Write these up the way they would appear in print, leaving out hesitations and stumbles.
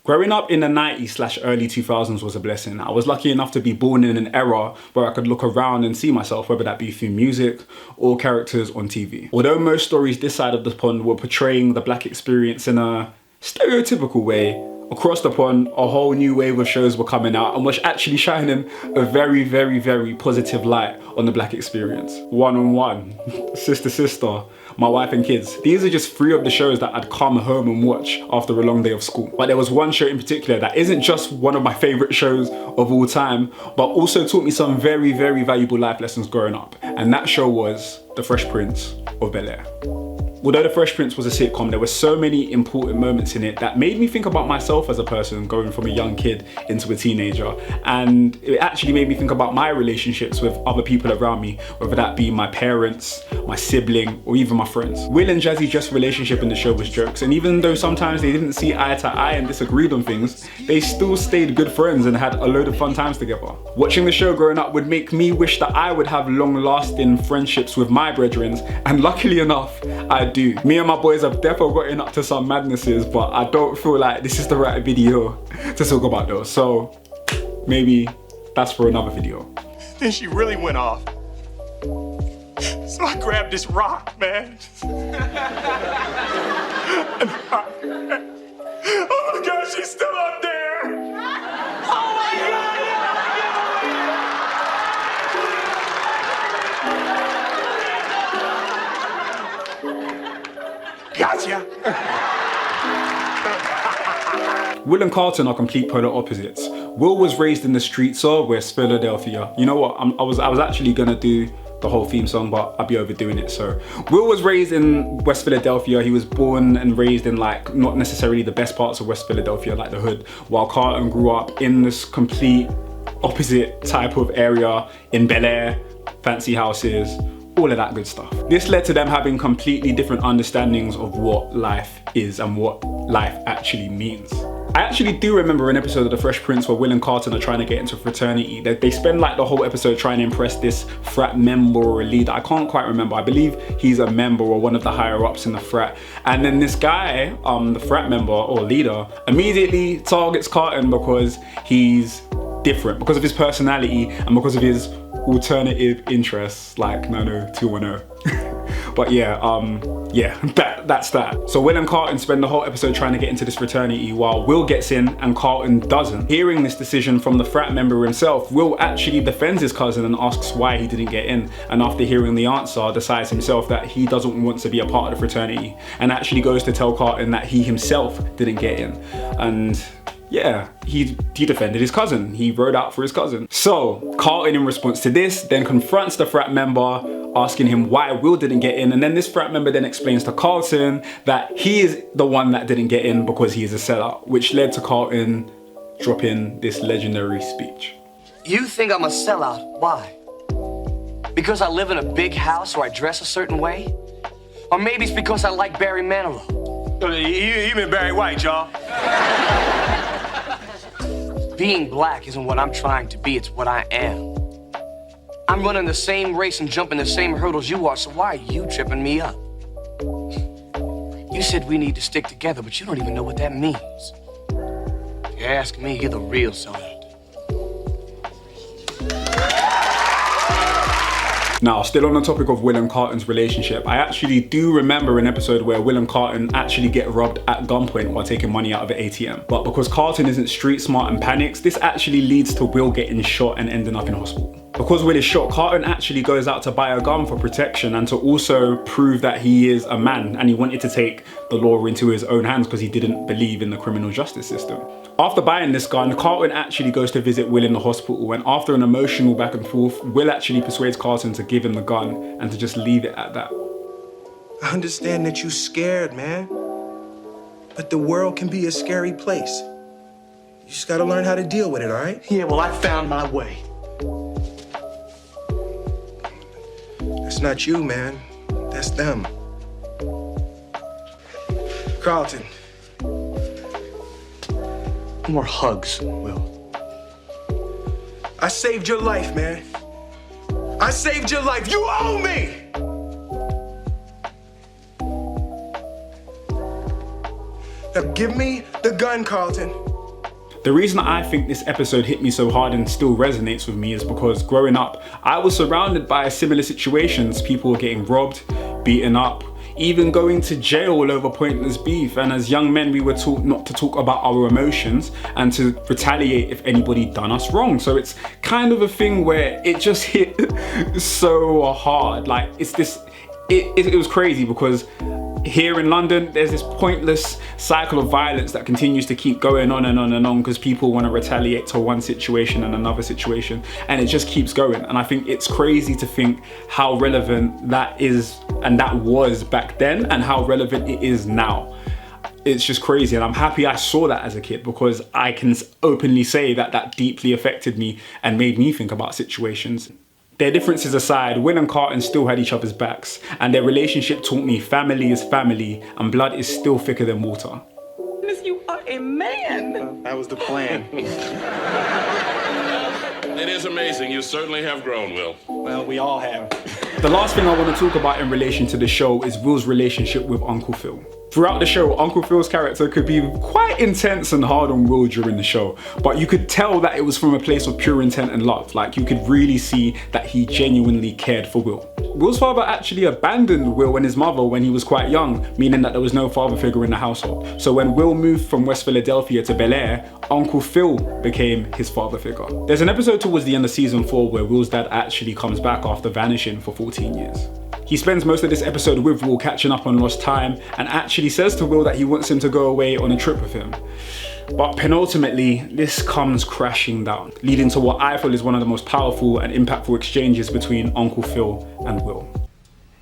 Growing up in the 90s / early 2000s was a blessing. I was lucky enough to be born in an era where I could look around and see myself, whether that be through music or characters on TV. Although most stories this side of the pond were portraying the black experience in a stereotypical way, across the pond, a whole new wave of shows were coming out and was actually shining a very, very, very positive light on the black experience. One on One, Sister Sister, My Wife and Kids. These are just 3 of the shows that I'd come home and watch after a long day of school. But there was one show in particular that isn't just one of my favorite shows of all time, but also taught me some very, very valuable life lessons growing up. And that show was The Fresh Prince of Bel-Air. Although The Fresh Prince was a sitcom, there were so many important moments in it that made me think about myself as a person going from a young kid into a teenager. And it actually made me think about my relationships with other people around me, whether that be my parents, my sibling, or even my friends. Will and Jazzy Jeff's relationship in the show was jokes, and even though sometimes they didn't see eye to eye and disagreed on things, they still stayed good friends and had a load of fun times together. Watching the show growing up would make me wish that I would have long-lasting friendships with my brethren, and luckily enough, I do. Me and my boys have definitely gotten up to some madnesses, but I don't feel like this is the right video to talk about those. So maybe that's for another video. Then she really went off. So I grabbed this rock, man. Oh my God, she's still up there. Oh my God. Gotcha. Will and Carlton are complete polar opposites. Will was raised in the streets of West Philadelphia. You know what? I was actually gonna do the whole theme song, but I'd be overdoing it. So Will was raised in West Philadelphia. He was born and raised in like not necessarily the best parts of West Philadelphia, like the hood, while Carlton grew up in this complete opposite type of area in Bel-Air, fancy houses, all of that good stuff. This led to them having completely different understandings of what life is and what life actually means. I actually do remember an episode of The Fresh Prince where Will and Carlton are trying to get into a fraternity. They spend like the whole episode trying to impress this frat member or a leader. I can't quite remember. I believe he's a member or one of the higher ups in the frat. And then this guy, the frat member or leader, immediately targets Carlton because he's different, because of his personality and because of his alternative interests, like 90210. But yeah, that's that. So Will and Carlton spend the whole episode trying to get into this fraternity while Will gets in and Carlton doesn't. Hearing this decision from the frat member himself, Will actually defends his cousin and asks why he didn't get in. And after hearing the answer, decides himself that he doesn't want to be a part of the fraternity and actually goes to tell Carlton that he himself didn't get in. And yeah, he defended his cousin. He rode out for his cousin. So Carlton, in response to this, then confronts the frat member, asking him why Will didn't get in. And then this frat member then explains to Carlton that he is the one that didn't get in because he is a sellout, which led to Carlton dropping this legendary speech. You think I'm a sellout? Why? Because I live in a big house or I dress a certain way? Or maybe it's because I like Barry Manilow. You mean Barry White, y'all. Being black isn't what I'm trying to be, it's what I am. I'm running the same race and jumping the same hurdles you are, so why are you tripping me up? You said we need to stick together, but you don't even know what that means. If you ask me, you're the real sellout. Now, still on the topic of Will and Carlton's relationship, I actually do remember an episode where Will and Carlton actually get robbed at gunpoint while taking money out of an ATM. But because Carlton isn't street smart and panics, this actually leads to Will getting shot and ending up in hospital. Because Will is shot, Carlton actually goes out to buy a gun for protection and to also prove that he is a man, and he wanted to take the law into his own hands because he didn't believe in the criminal justice system. After buying this gun, Carlton actually goes to visit Will in the hospital, and after an emotional back and forth, Will actually persuades Carlton to give him the gun and to just leave it at that. I understand that you're scared, man. But the world can be a scary place. You just gotta learn how to deal with it, all right? Yeah, well, I found my way. That's not you, man. That's them. Carlton. More hugs, Will. I saved your life, man. I saved your life. You owe me! Now give me the gun, Carlton. The reason I think this episode hit me so hard and still resonates with me is because growing up, I was surrounded by similar situations. People were getting robbed, beaten up, even going to jail over pointless beef. And as young men, we were taught not to talk about our emotions and to retaliate if anybody done us wrong. So it's kind of a thing where it just hit so hard. Like it was crazy because here in London, there's this pointless cycle of violence that continues to keep going on and on and on because people want to retaliate to one situation and another situation, and it just keeps going. And I think it's crazy to think how relevant that is and that was back then and how relevant it is now. It's just crazy, and I'm happy I saw that as a kid because I can openly say that that deeply affected me and made me think about situations. Their differences aside, Will and Carlton still had each other's backs, and their relationship taught me family is family and blood is still thicker than water. You are a man. That was the plan. It is amazing. You certainly have grown, Will. Well, we all have. The last thing I want to talk about in relation to the show is Will's relationship with Uncle Phil. Throughout the show, Uncle Phil's character could be quite intense and hard on Will during the show, but you could tell that it was from a place of pure intent and love. Like, you could really see that he genuinely cared for Will. Will's father actually abandoned Will and his mother when he was quite young, meaning that there was no father figure in the household. So when Will moved from West Philadelphia to Bel-Air, Uncle Phil became his father figure. There's an episode towards the end of season 4 where Will's dad actually comes back after vanishing for 14 years. He spends most of this episode with Will catching up on lost time and actually says to Will that he wants him to go away on a trip with him. But penultimately, this comes crashing down, leading to what I feel is one of the most powerful and impactful exchanges between Uncle Phil and Will.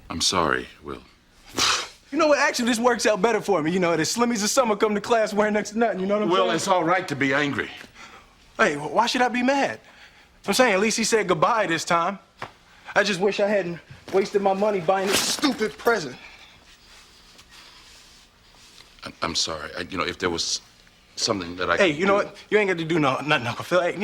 I'm sorry, Will. You know what? Actually, this works out better for me. You know, the slimmies of summer come to class wearing next to nothing. You know what I'm saying? Will, it's all right to be angry. Hey, why should I be mad? I'm saying at least he said goodbye this time. I just wish I hadn't wasted my money buying this stupid present. I'm sorry. If there was something that I Hey, could you know do- what? You ain't got to do nothing, Uncle Phil. Hey,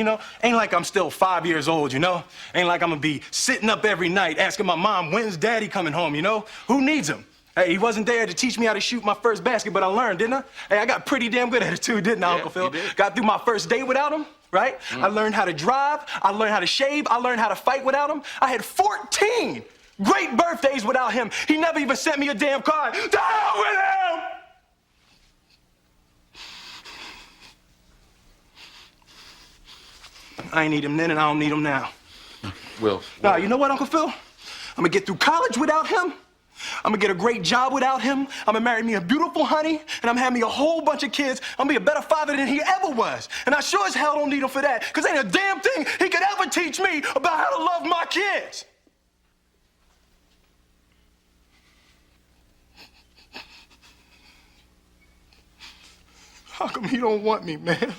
ain't like I'm still 5 years old, you know? Ain't like I'm gonna be sitting up every night asking my mom, when's daddy coming home, you know? Who needs him? Hey, he wasn't there to teach me how to shoot my first basket, but I learned, didn't I? Hey, I got pretty damn good at it too, didn't I, Yeah, Uncle Phil? you did. Got through my first date without him, right? I learned how to drive, I learned how to shave, I learned how to fight without him. I had 14 great birthdays without him. He never even sent me a damn card. To hell with him! I ain't need him then and I don't need him now. Will. Nah, you know what, Uncle Phil? I'm gonna get through college without him. I'm gonna get a great job without him. I'm gonna marry me a beautiful honey, and I'm gonna have me a whole bunch of kids. I'm gonna be a better father than he ever was. And I sure as hell don't need him for that, because ain't a damn thing he could ever teach me about how to love my kids. How come he don't want me, man?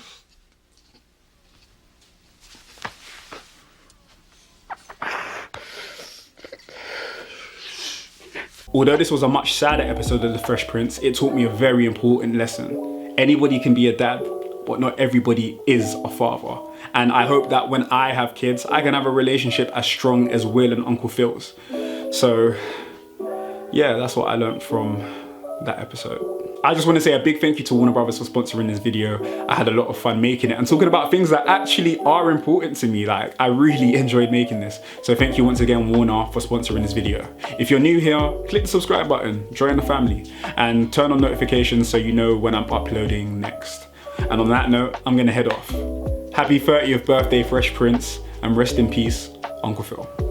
Although this was a much sadder episode of The Fresh Prince, it taught me a very important lesson. Anybody can be a dad, but not everybody is a father. And I hope that when I have kids, I can have a relationship as strong as Will and Uncle Phil's. So yeah, that's what I learned from that episode. I just want to say a big thank you to Warner Brothers for sponsoring this video. I had a lot of fun making it and talking about things that actually are important to me. Like, I really enjoyed making this. So thank you once again, Warner, for sponsoring this video. If you're new here, click the subscribe button, join the family, and turn on notifications so you know when I'm uploading next. And on that note, I'm gonna head off. Happy 30th birthday, Fresh Prince, and rest in peace, Uncle Phil.